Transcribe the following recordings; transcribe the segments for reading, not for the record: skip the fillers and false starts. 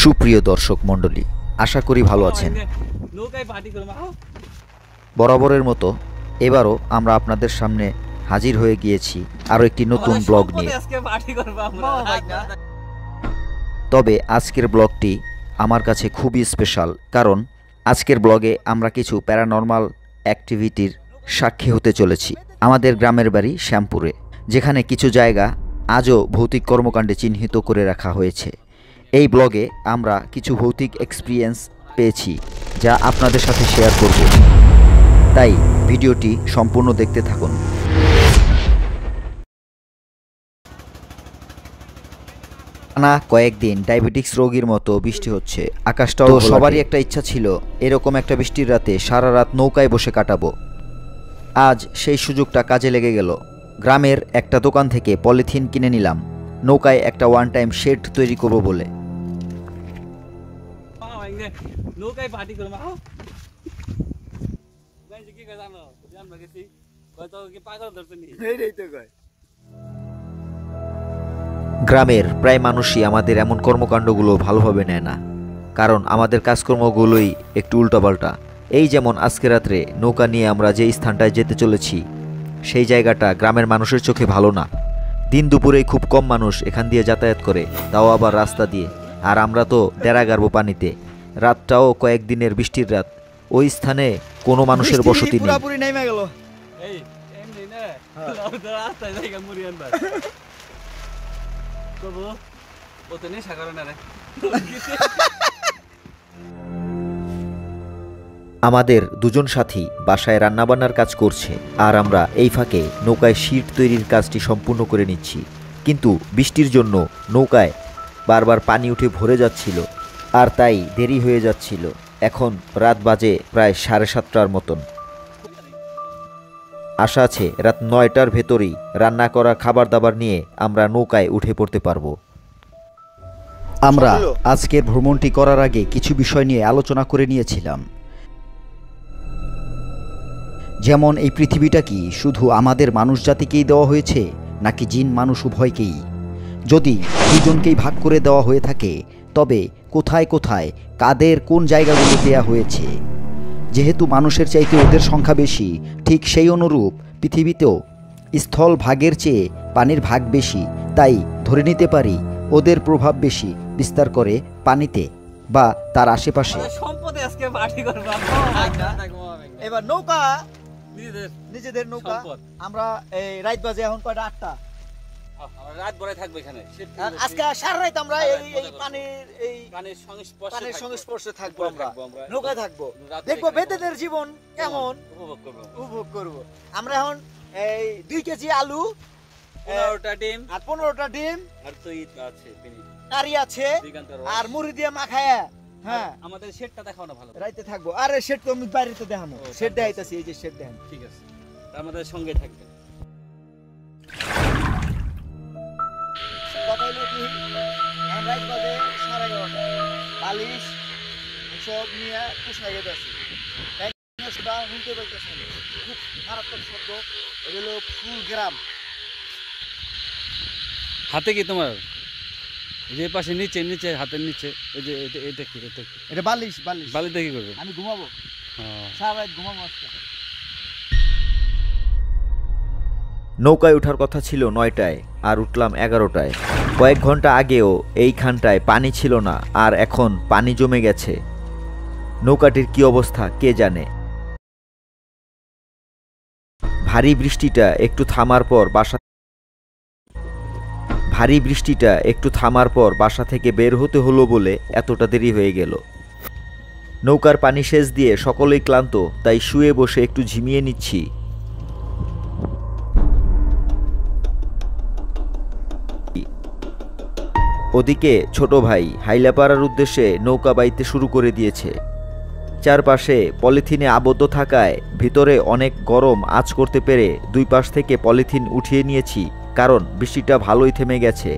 সুপ্রিয় দর্শক মণ্ডলী, আশা করি ভালো আছেন। বরাবরের মতো এবারও আমরা আপনাদের সামনে হাজির হয়ে গিয়েছি আরও একটি নতুন ব্লগ নিয়ে। তবে আজকের ব্লগটি আমার কাছে খুবই স্পেশাল, কারণ আজকের ব্লগে আমরা কিছু প্যারানর্মাল অ্যাক্টিভিটির সাক্ষী হতে চলেছি। আমাদের গ্রামের বাড়ি শ্যামপুরে, যেখানে কিছু জায়গা আজও ভৌতিক কর্মকাণ্ডে চিহ্নিত করে রাখা হয়েছে। এই ব্লগে আমরা কিছু ভৌতিক এক্সপিরিয়েন্স পেয়েছি, যা আপনাদের সাথে শেয়ার করব, তাই ভিডিওটি সম্পূর্ণ দেখতে থাকুন। টানা কয়েকদিন ডায়াবেটিক্স রোগীর মতো বৃষ্টি হচ্ছে। আকাশটাও সবারই একটা ইচ্ছা ছিল এরকম একটা বৃষ্টির রাতে সারা রাত নৌকায় বসে কাটাবো। আজ সেই সুযোগটা কাজে লেগে গেল। গ্রামের একটা দোকান থেকে পলিথিন কিনে নিলাম নৌকায় একটা ওয়ান টাইম শেড তৈরি করব বলে। গ্রামের প্রায় মানুষই আমাদের এমন কর্মকাণ্ডগুলো ভালোভাবে নেয় না, কারণ আমাদের কাজকর্মগুলোই একটু উল্টাপাল্টা। এই যেমন আজকে রাত্রে নৌকা নিয়ে আমরা যে স্থানটায় যেতে চলেছি, সেই জায়গাটা গ্রামের মানুষের চোখে ভালো না। দিন দুপুরেই খুব কম মানুষ এখান দিয়ে যাতায়াত করে, তাও আবার রাস্তা দিয়ে। আর আমরা তো ডেরা গাড়বো পানিতে। রাতটাও কয়েকদিনের বৃষ্টির রাত। ওই স্থানে কোনো মানুষের বসতি নেই। আমাদের দুজন সাথী বাসায় রান্নাবান্নার কাজ করছে, আর আমরা এই ফাঁকে নৌকায় শীট তৈরির কাজটি সম্পূর্ণ করে নিচ্ছি। কিন্তু বৃষ্টির জন্য নৌকায় বারবার পানি উঠে ভরে যাচ্ছিল, আর তাই দেরি হয়ে যাচ্ছিল। এখন রাত বাজে প্রায় 7:30টার মতন। আশা আছে রাত 9টার ভেতরেই রান্না করা খাবার দাবার নিয়ে আমরা নৌকায় উঠে পড়তে পারবো। আমরা আজকের ভ্রমণটি করার আগে কিছু বিষয় নিয়ে আলোচনা করে নিয়েছিলাম, যেমন এই পৃথিবীটা কি শুধু আমাদের মানুষ জাতিকেই দেওয়া হয়েছে, নাকি জিন মানুষ উভয়কেই? যদি দুজনকেই ভাগ করে দেওয়া হয়ে থাকে, তবে কোথায় কোথায় কাদের কোন জায়গাগুলো দেওয়া হয়েছে? যেহেতু মানুষের চাইতে ওদের সংখ্যা বেশি, ঠিক সেই অনুরূপ পৃথিবীতেও স্থল ভাগের চেয়ে পানির ভাগ বেশি। তাই ধরে নিতে পারি ওদের প্রভাব বেশি বিস্তার করে পানিতে বা তার আশেপাশে। এবার নৌকা নিজেদের নৌকা। আমরা এই রাত বাজে এখন কয়টা? 8টা। রাত ভরে থাকবো এখানে। আজকে সারা রাত আমরা এই পানির সংস্পর্শে থাকবো। আমরা নৌকায় থাকবো, দেখবো বেদেদের জীবন কেমন উপভোগ করবো। আমরা এখন এই 2 কেজি আলু, 15টা ডিম আর 15টা ডিম আর কারি আছে আর মুড়ি দিয়ে মাখায়া। হ্যাঁ, আমাদের শেডটা দেখাও না, ভালো রাইতে থাকবো। আরে শেড তো আমি বাইরে তো দেখাবো। শেড দেখাইতাছি, এই যে শেড দেখেন। ঠিক আছে, আমাদের সঙ্গে থাকবেন। রাত বাজে 11:30। বালিশ সব নিয়ে কুশনা গেছে। শুনতে পাইতেছি খুব মারাত্মক শব্দ। এগুলো ফুল গ্রাম। হাতে কি তোমার যে পাশে নিচে নিচে হাতের নিচে এই যে এটা কি? এটা বালিশ। বালিতে কি করবে? আমি ঘুমাবো, সারা রাত ঘুমাবো আজকে। নৌকায় ওঠার কথা ছিল 9টায়, আর উঠলাম 11টায়। কয়েক ঘন্টা আগেও এইখানটায় পানি ছিল না, আর এখন পানি জমে গেছে। নৌকাটির কি অবস্থা কে জানে। ভারী বৃষ্টিটা একটু থামার পর বাসা থেকে বের হতে হলো বলে এতটা দেরি হয়ে গেল। নৌকার পানি সেচ দিয়ে সকলেই ক্লান্ত, তাই শুয়ে বসে একটু ঝিমিয়ে নিচ্ছি। ওদিকে ছোট ভাই হাইলাপাড়ার উদ্দেশ্যে নৌকা বাইতে শুরু করে দিয়েছে। চারপাশে পলিথিনে আবদ্ধ থাকায় ভিতরে অনেক গরম আঁচ করতে পেরে 2 পাশ থেকে পলিথিন উঠিয়ে নিয়েছি, কারণ বৃষ্টিটা ভালোই থেমে গেছে।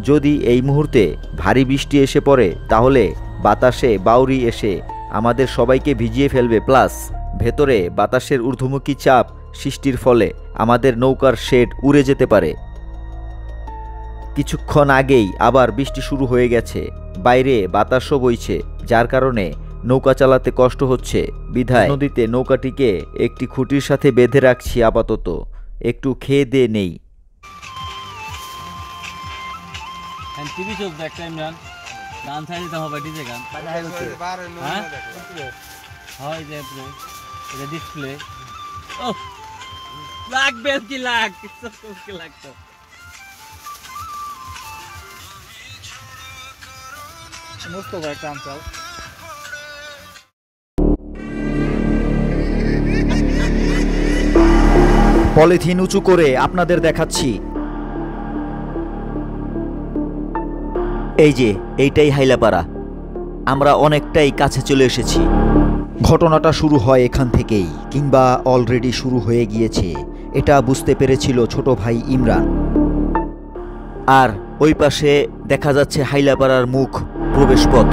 যদি এই মুহূর্তে ভারী বৃষ্টি এসে পড়ে, তাহলে বাতাসে বাউরি এসে আমাদের সবাইকে ভিজিয়ে ফেলবে। প্লাস ভেতরে বাতাসের ঊর্ধ্বমুখী চাপ সৃষ্টির ফলে আমাদের নৌকার শেড উড়ে যেতে পারে। কিছুক্ষণ আগেই আবার বৃষ্টি শুরু হয়ে গেছে। বাইরে বাতাসও বইছে, যার কারণে নৌকা চালাতে কষ্ট হচ্ছে। বিধায় নদীতে নৌকাটিকে একটি খুঁটির সাথে বেঁধে রাখছি আপাতত। একটু খেয়ে দিয়ে নেই। টিভি চলছে একটা ইমরান, গান ছাড়ি দিতে হবে, ডিজে গান। হ্যাঁ হয় যে এটা ডিসপ্লে। ও লাগবে কি লাগতো। মুস্তফা একটা আনসার। পলিথিন উঁচু করে আপনাদের দেখাচ্ছি। এই যে এইটাই হাইলাপাড়া। আমরা অনেকটাই কাছে চলে এসেছি। ঘটনাটা শুরু হয় এখান থেকেই, কিংবা অলরেডি শুরু হয়ে গিয়েছে। এটা বুঝতে পেরেছিল ছোট ভাই ইমরান। আর ওই পাশে দেখা যাচ্ছে হাইলাপাড়ার মুখ প্রবেশপথ।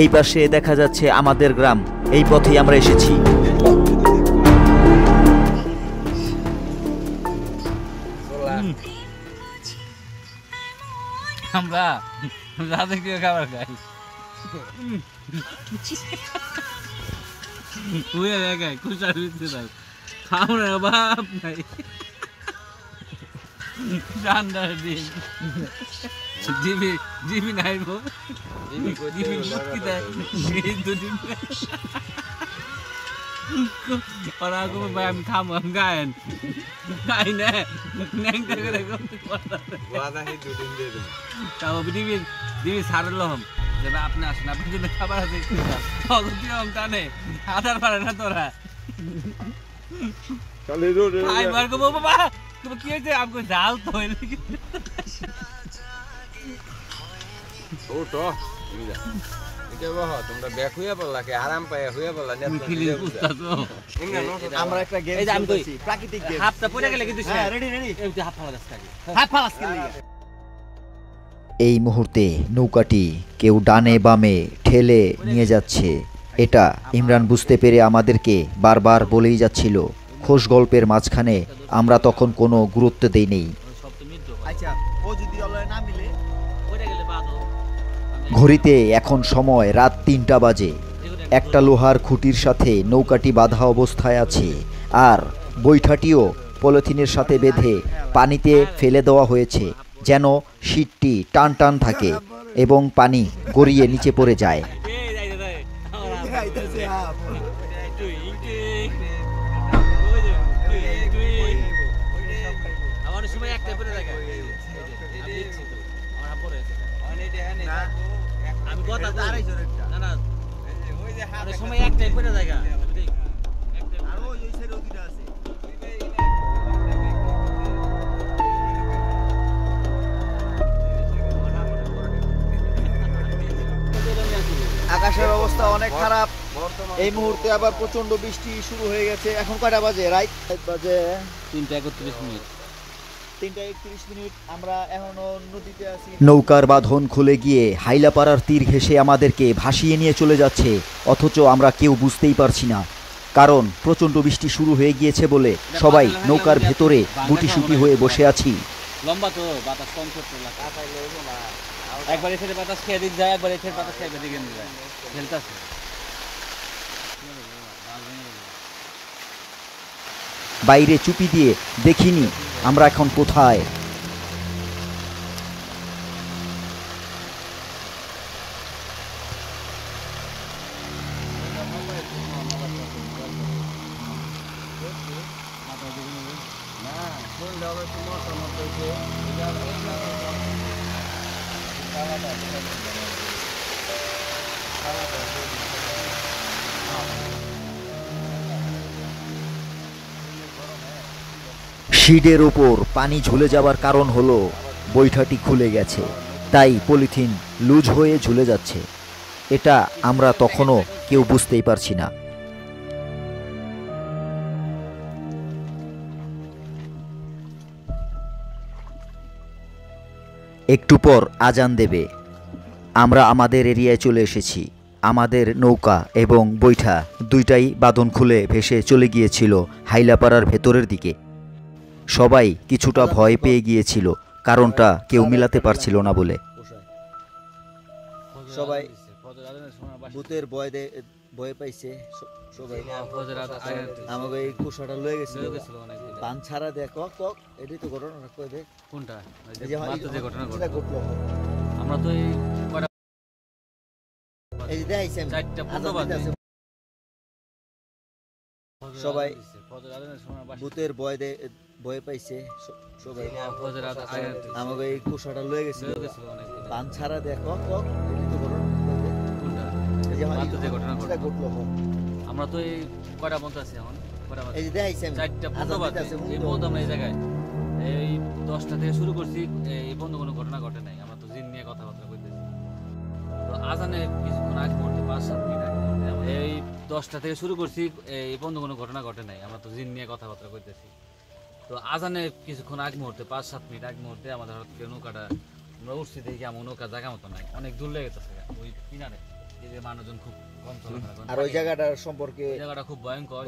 এই পাশে দেখা যাচ্ছে আমাদের গ্রাম। এই পথেই আমরা এসেছি। আমরা রাতে কি খাবার খাই? তুই একাই কুচার দিতে দাও, খাও না বাপ নাই। ঠান্ডার দিন জিবি নাইব, জিবি মুক্তি দেয় দুদিন। ওরা কোনো ভাই আমি খাবো, আমি গায়েন খাই না ন্যাংটা করে তাও দিবি সারল হম যে আপনি আসেন, আপনার জন্য খাবার আছে টানে আধার পারে না তোরা। বাবা কি হয়েছে? আমাকে জাল তো তোমরা ব্যাক হইয়া বললা কে আরাম পাইয়া হইয়া বললা আমরা একটা গেম খেলছি, প্রাকৃতিক গেম। হাফটা পড়ে গেলে কিন্তু হ্যাঁ রেডি রেডি। এই যে হাফ ফালা থাকে, হাফ ফালাস খেলি। এই মুহূর্তে নৌকাটি কেউ ডানে বামে ঠেলে নিয়ে যাচ্ছে। এটা ইমরান বুঝতে পেরে আমাদেরকে বারবার বলেই যাচ্ছিল। খোশ গল্পের মাঝখানে আমরা তখন কোনো গুরুত্ব দেইনি। আচ্ছা ও যদি অলয় না মিলে পড়ে গেলে বাদো। ঘড়িতে এখন সময় রাত ৩টা বাজে। একটা লোহার খুঁটির সাথে নৌকাটি বাঁধা অবস্থায় আছে, আর বৈঠাটিও পলিথিনের সাথে বেঁধে পানিতে ফেলে দেওয়া হয়েছে, যেন শীতটি টান টান থাকে এবং পানি গড়িয়ে নিচে পড়ে যায়। আমার সময় একটা পরে দেখা আমি কথা না না আমার সময় একটাই পরে দেখা। আকাশের অবস্থা অনেক খারাপ এই মুহূর্তে। আবার প্রচন্ড বৃষ্টি শুরু হয়ে গেছে। এখন কয়টা বাজে? রাইট বাজে 3:31। 3:31। আমরা এখনো নদীতে আছি। নৌকার বাঁধন খুলে গিয়ে হাইলাপাড়ার তীর ঘেঁষে আমাদেরকে ভাসিয়ে নিয়ে চলে যাচ্ছে, অথচ আমরা কেউ বুঝতেই পারছি না। কারণ প্রচণ্ড বৃষ্টি শুরু হয়ে গিয়েছে বলে সবাই নৌকার ভেতরে গুটিসুটি হয়ে বসে আছি। লম্বা তো বাতাস কম করতে লাগে, একবার এসে বাতাস খেয়ে দিক যায়, একবার এসে বাতাস খেয়ে দিকে যায়, খেলতেছে। বাইরে চুপি দিয়ে দেখিনি আমরা এখন কোথায়। শিডের ওপর পানি ঝুলে যাওয়ার কারণ হলো বৈঠাটি খুলে গেছে, তাই পলিথিন লুজ হয়ে ঝুলে যাচ্ছে। এটা আমরা তখনও কেউ বুঝতেই পারছি না। একটু পর আজান দেবে। আমরা আমাদের এরিয়ায় চলে এসেছি। আমাদের নৌকা এবং বৈঠা দুইটাই বাঁধন খুলে ভেসে চলে গিয়েছিল হাইলাপাড়ার ভেতরের দিকে। সবাই কিছুটা ভয় পেয়ে গিয়েছিল, কারণটা কেউ মিলাতে পারছিল না বলে। সবাই ভূতের ভয় পাইছে সবাই। আমাকে এই কুশাটা লয়ে গেছিল পান ছাড়া দেখ এটাই তো ঘটনা কই দে কোনটা এই যে যে ঘটনা ঘটলো আমরা তো এই এই যে দেখাইছি আমি 4টা 15 বাজে সবাই ভূতের ভয় পাইছে সবাই। আমাকে এই কুশাটা লয়ে গেছিল পান ছাড়া দেখ এটাই তো ঘটনা কোনটা এই যে ঘটনা ঘটলো আমরা তো এই কয়টা পর্যন্ত আছি এখন এই যে দেখাইছি আমি 4টা 15 বাজে এই পর্যন্ত আমরা এই জায়গায় এই 10টা থেকে শুরু করছি, এই পর্যন্ত কোনো ঘটনা ঘটে নাই। আমরা তো জিন নিয়ে কথাবার্তা কইতেছি। তো আজানে কিছুক্ষণ আগে মুহূর্তে 5-7 মিনিট আগে মুহূর্তে এই 10টা থেকে শুরু করছি, এই পর্যন্ত কোনো ঘটনা ঘটে নাই। আমরা তো জিন নিয়ে কথাবার্তা কইতেছি। তো আজানে কিছুক্ষণ আগে মুহূর্তে 5-7 মিনিট আগে মুহূর্তে আমাদের হঠাৎ করে নৌকাটা আমরা উঠছি, দেখি আমার নৌকা জায়গা মতো নাই, অনেক দূর লেগে গেছে ওই কিনারে। এই যে মানুষজন খুব কম চলাফেরা করে, আর ওই জায়গাটার সম্পর্কে জায়গাটা খুব ভয়ঙ্কর,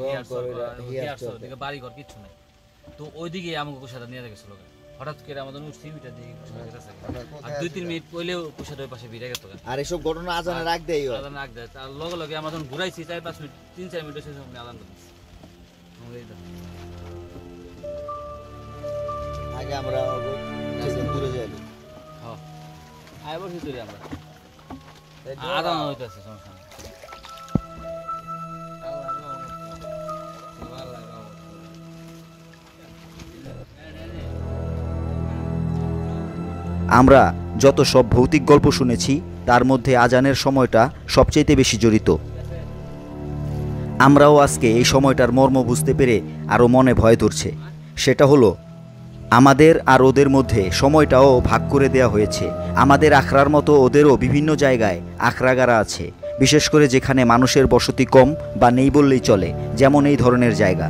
দিকে বাড়ি ঘর কিচ্ছু নাই। তো ওইদিকে আমাকে কুশাটা নিয়ে গেছিল। হঠাৎ করে আমাদের উঠছি ওইটার দিকে আর 2-3 মিনিট পইলেও কুশাটা ওই পাশে ভিড়ে গেছে। আর এসব ঘটনা আজানের আগ দেয় আজান আগ দেয়, তার লগে লগে আমরা যখন ঘুরাইছি 4-5 মিনিট 3-4 মিনিট শেষ হয়ে আজান দিচ্ছি। আগে আমরা দূরে যাই হ্যাঁ আয় বসে চলে আমরা আজান হইতেছে সমস্যা নেই। আমরা যত সব ভৌতিক গল্প শুনেছি তার মধ্যে আজানের সময়টা সবচেয়ে বেশি জড়িত। আমরাও আজকে এই সময়টার মর্ম বুঝতে পেরে আরও মনে ভয় ধরছে। সেটা হলো আমাদের আর ওদের মধ্যে সময়টাও ভাগ করে দেয়া হয়েছে। আমাদের আখড়ার মতো ওদেরও বিভিন্ন জায়গায় আখড়াগারা আছে, বিশেষ করে যেখানে মানুষের বসতি কম বা নেই বললেই চলে, যেমন এই ধরনের জায়গা।